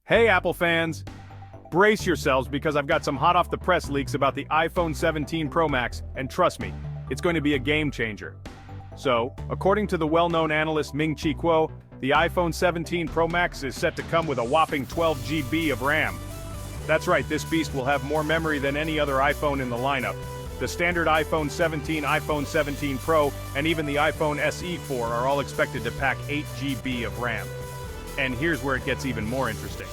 Hey Apple fans! Brace yourselves because I've got some hot off the press leaks about the iPhone 17 Pro Max, and trust me, it's going to be a game changer. So, according to the well-known analyst Ming-Chi Kuo, the iPhone 17 Pro Max is set to come with a whopping 12 GB of RAM. That's right, this beast will have more memory than any other iPhone in the lineup. The standard iPhone 17, iPhone 17 Pro, and even the iPhone SE 4 are all expected to pack 8 GB of RAM. And here's where it gets even more interesting.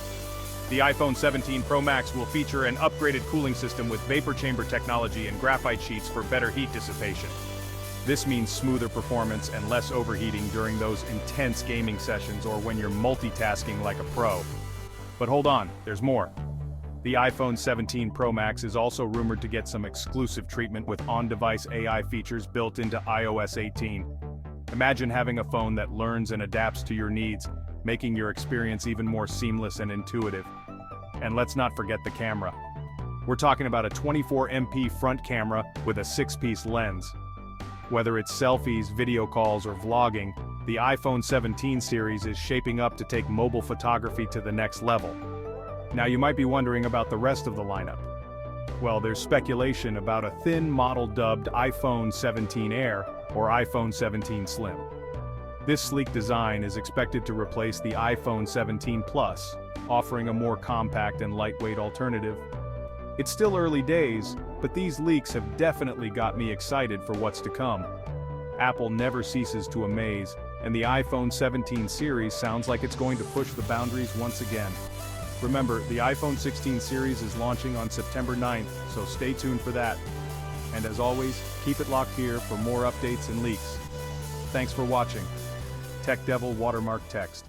The iPhone 17 Pro Max will feature an upgraded cooling system with vapor chamber technology and graphite sheets for better heat dissipation. This means smoother performance and less overheating during those intense gaming sessions or when you're multitasking like a pro. But hold on, there's more. The iPhone 17 Pro Max is also rumored to get some exclusive treatment with on-device AI features built into iOS 18. Imagine having a phone that learns and adapts to your needs, making your experience even more seamless and intuitive. And let's not forget the camera. We're talking about a 24MP front camera with a 6-piece lens. Whether it's selfies, video calls, or vlogging, the iPhone 17 series is shaping up to take mobile photography to the next level. Now you might be wondering about the rest of the lineup. Well, there's speculation about a thin model dubbed iPhone 17 Air or iPhone 17 Slim. This sleek design is expected to replace the iPhone 17 Plus, offering a more compact and lightweight alternative. It's still early days, but these leaks have definitely got me excited for what's to come. Apple never ceases to amaze, and the iPhone 17 series sounds like it's going to push the boundaries once again. Remember, the iPhone 16 series is launching on September 9th, so stay tuned for that. And as always, keep it locked here for more updates and leaks. Thanks for watching. Tech Devil Watermark Text.